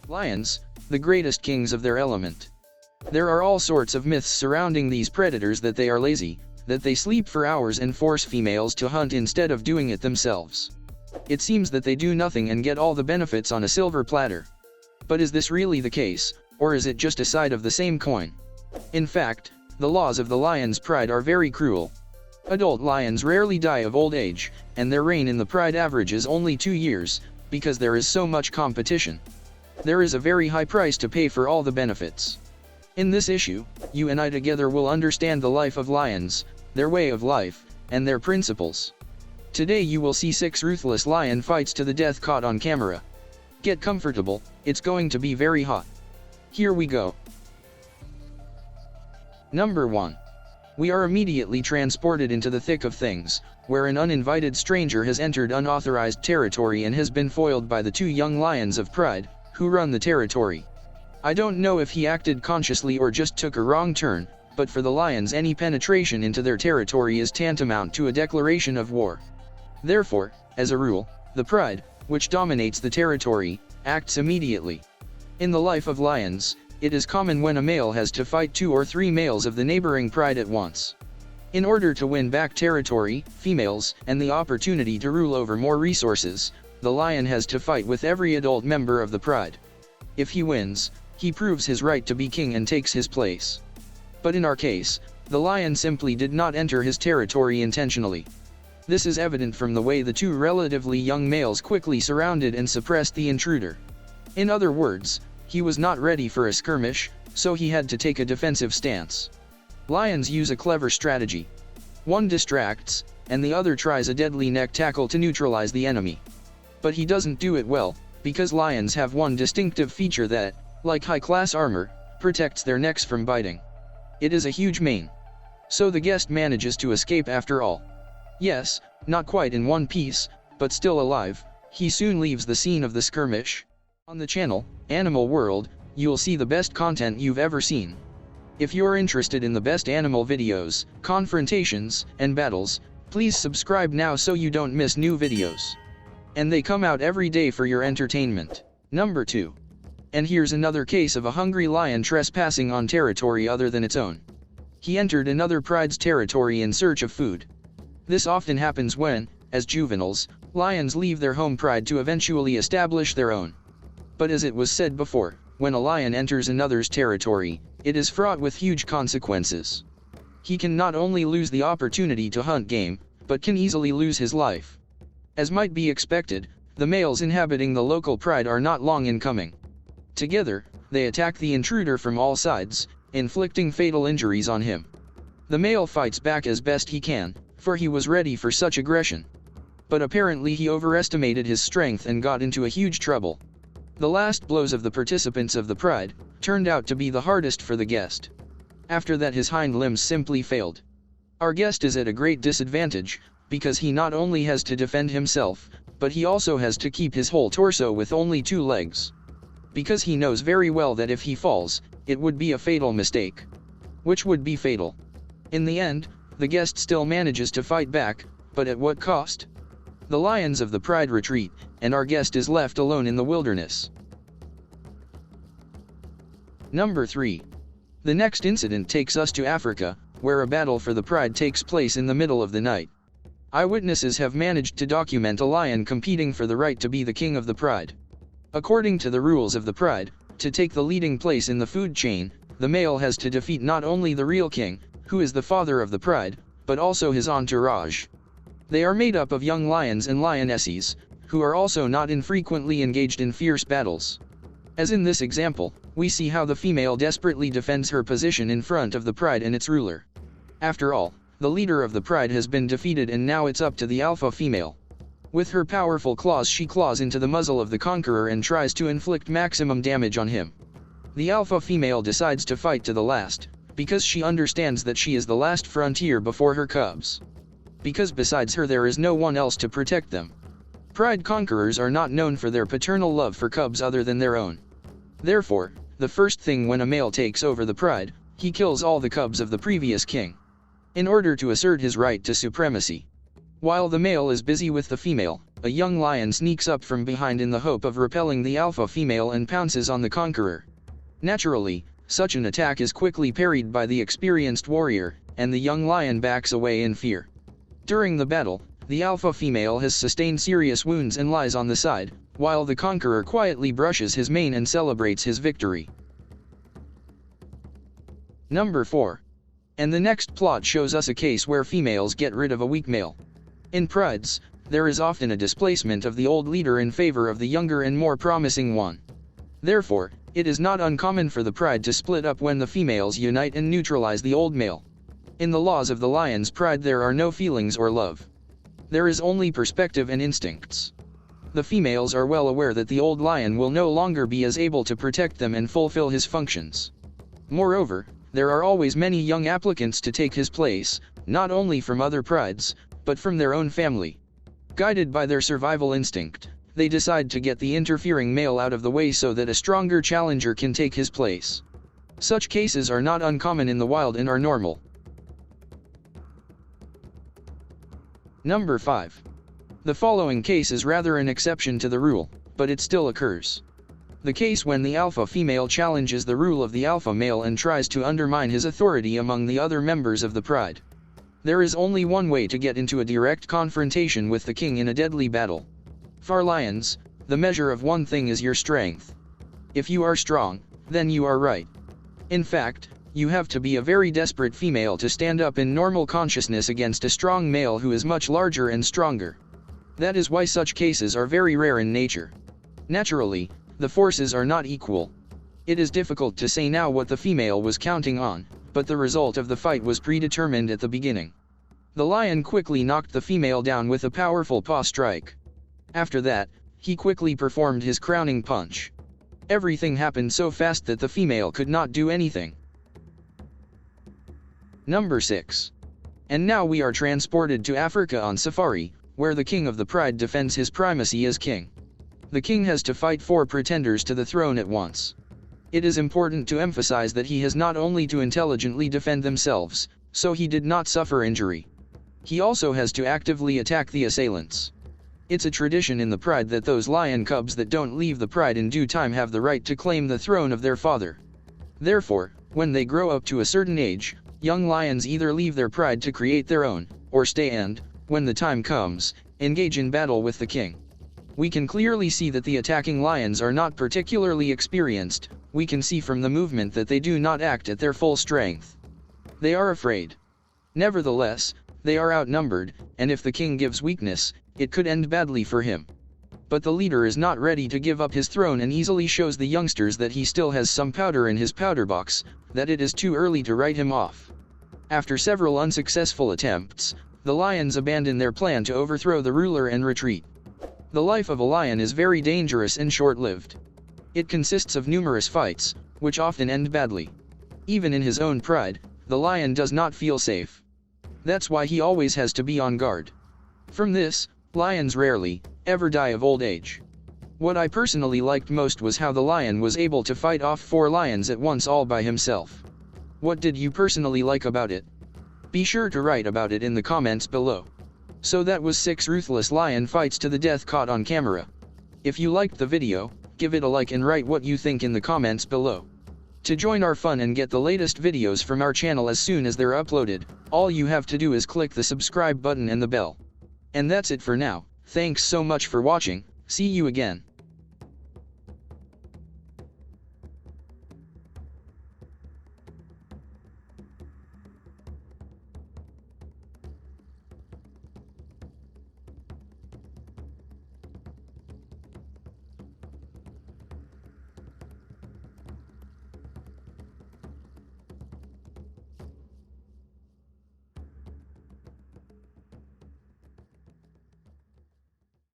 Lions, the greatest kings of their element. There are all sorts of myths surrounding these predators, that they are lazy, that they sleep for hours and force females to hunt instead of doing it themselves. It seems that they do nothing and get all the benefits on a silver platter. But is this really the case, or is it just a side of the same coin? In fact, the laws of the lion's pride are very cruel. Adult lions rarely die of old age, and their reign in the pride averages only 2 years, because there is so much competition. There is a very high price to pay for all the benefits. In this issue, you and I together will understand the life of lions, their way of life, and their principles. Today you will see 6 ruthless lion fights to the death caught on camera. Get comfortable, it's going to be very hot. Here we go. Number 1. We are immediately transported into the thick of things, where an uninvited stranger has entered unauthorized territory and has been foiled by the 2 young lions of pride, who run the territory. I don't know if he acted consciously or just took a wrong turn, but for the lions any penetration into their territory is tantamount to a declaration of war. Therefore, as a rule, the pride, which dominates the territory, acts immediately. In the life of lions, it is common when a male has to fight 2 or 3 males of the neighboring pride at once. In order to win back territory, females, and the opportunity to rule over more resources, the lion has to fight with every adult member of the pride. If he wins, he proves his right to be king and takes his place. But in our case, the lion simply did not enter his territory intentionally. This is evident from the way the 2 relatively young males quickly surrounded and suppressed the intruder. In other words, he was not ready for a skirmish, so he had to take a defensive stance. Lions use a clever strategy. One distracts, and the other tries a deadly neck tackle to neutralize the enemy. But he doesn't do it well, because lions have one distinctive feature that, like high-class armor, protects their necks from biting. It is a huge mane. So the guest manages to escape after all. Yes, not quite in one piece, but still alive, he soon leaves the scene of the skirmish. On the channel, Animal World, you'll see the best content you've ever seen. If you're interested in the best animal videos, confrontations, and battles, please subscribe now so you don't miss new videos. And they come out every day for your entertainment. Number 2. And here's another case of a hungry lion trespassing on territory other than its own. He entered another pride's territory in search of food. This often happens when, as juveniles, lions leave their home pride to eventually establish their own. But as it was said before, when a lion enters another's territory, it is fraught with huge consequences. He can not only lose the opportunity to hunt game, but can easily lose his life. As might be expected, the males inhabiting the local pride are not long in coming. Together, they attack the intruder from all sides, inflicting fatal injuries on him. The male fights back as best he can, for he was ready for such aggression. But apparently he overestimated his strength and got into a huge trouble. The last blows of the participants of the pride turned out to be the hardest for the guest. After that his hind limbs simply failed. Our guest is at a great disadvantage, because he not only has to defend himself, but he also has to keep his whole torso with only 2 legs. Because he knows very well that if he falls, it would be a fatal mistake. Which would be fatal. In the end, the guest still manages to fight back, but at what cost? The lions of the pride retreat, and our guest is left alone in the wilderness. Number 3. The next incident takes us to Africa, where a battle for the pride takes place in the middle of the night. Eyewitnesses have managed to document a lion competing for the right to be the king of the pride. According to the rules of the pride, to take the leading place in the food chain, the male has to defeat not only the real king, who is the father of the pride, but also his entourage. They are made up of young lions and lionesses, who are also not infrequently engaged in fierce battles. As in this example, we see how the female desperately defends her position in front of the pride and its ruler. After all, the leader of the pride has been defeated and now it's up to the alpha female. With her powerful claws she claws into the muzzle of the conqueror and tries to inflict maximum damage on him. The alpha female decides to fight to the last, because she understands that she is the last frontier before her cubs. Because besides her there is no one else to protect them. Pride conquerors are not known for their paternal love for cubs other than their own. Therefore, the first thing when a male takes over the pride, he kills all the cubs of the previous king, in order to assert his right to supremacy. While the male is busy with the female, a young lion sneaks up from behind in the hope of repelling the alpha female and pounces on the conqueror. Naturally, such an attack is quickly parried by the experienced warrior, and the young lion backs away in fear. During the battle, the alpha female has sustained serious wounds and lies on the side, while the conqueror quietly brushes his mane and celebrates his victory. Number 4. And the next plot shows us a case where females get rid of a weak male. In prides, there is often a displacement of the old leader in favor of the younger and more promising one. Therefore, it is not uncommon for the pride to split up when the females unite and neutralize the old male. In the laws of the lion's pride there are no feelings or love. There is only perspective and instincts. The females are well aware that the old lion will no longer be as able to protect them and fulfill his functions. Moreover, there are always many young applicants to take his place, not only from other prides, but from their own family. Guided by their survival instinct, they decide to get the interfering male out of the way so that a stronger challenger can take his place. Such cases are not uncommon in the wild and are normal. Number 5. The following case is rather an exception to the rule, but it still occurs. The case when the alpha female challenges the rule of the alpha male and tries to undermine his authority among the other members of the pride. There is only one way to get into a direct confrontation with the king in a deadly battle. For lions, the measure of one thing is your strength. If you are strong, then you are right. In fact, you have to be a very desperate female to stand up in normal consciousness against a strong male who is much larger and stronger. That is why such cases are very rare in nature. Naturally, the forces are not equal. It is difficult to say now what the female was counting on, but the result of the fight was predetermined at the beginning. The lion quickly knocked the female down with a powerful paw strike. After that, he quickly performed his crowning punch. Everything happened so fast that the female could not do anything. Number 6. And now we are transported to Africa on safari, where the king of the pride defends his primacy as king. The king has to fight 4 pretenders to the throne at once. It is important to emphasize that he has not only to intelligently defend themselves, so he did not suffer injury. He also has to actively attack the assailants. It's a tradition in the pride that those lion cubs that don't leave the pride in due time have the right to claim the throne of their father. Therefore, when they grow up to a certain age, young lions either leave their pride to create their own, or stay and, when the time comes, engage in battle with the king. We can clearly see that the attacking lions are not particularly experienced. We can see from the movement that they do not act at their full strength. They are afraid. Nevertheless, they are outnumbered, and if the king gives weakness, it could end badly for him. But the leader is not ready to give up his throne and easily shows the youngsters that he still has some powder in his powder box, that it is too early to write him off. After several unsuccessful attempts, the lions abandon their plan to overthrow the ruler and retreat. The life of a lion is very dangerous and short-lived. It consists of numerous fights, which often end badly. Even in his own pride, the lion does not feel safe. That's why he always has to be on guard. From this, lions rarely, ever die of old age. What I personally liked most was how the lion was able to fight off 4 lions at once all by himself. What did you personally like about it? Be sure to write about it in the comments below. So that was 6 ruthless lion fights to the death caught on camera. If you liked the video, give it a like and write what you think in the comments below. To join our fun and get the latest videos from our channel as soon as they're uploaded, all you have to do is click the subscribe button and the bell. And that's it for now. Thanks so much for watching. See you again.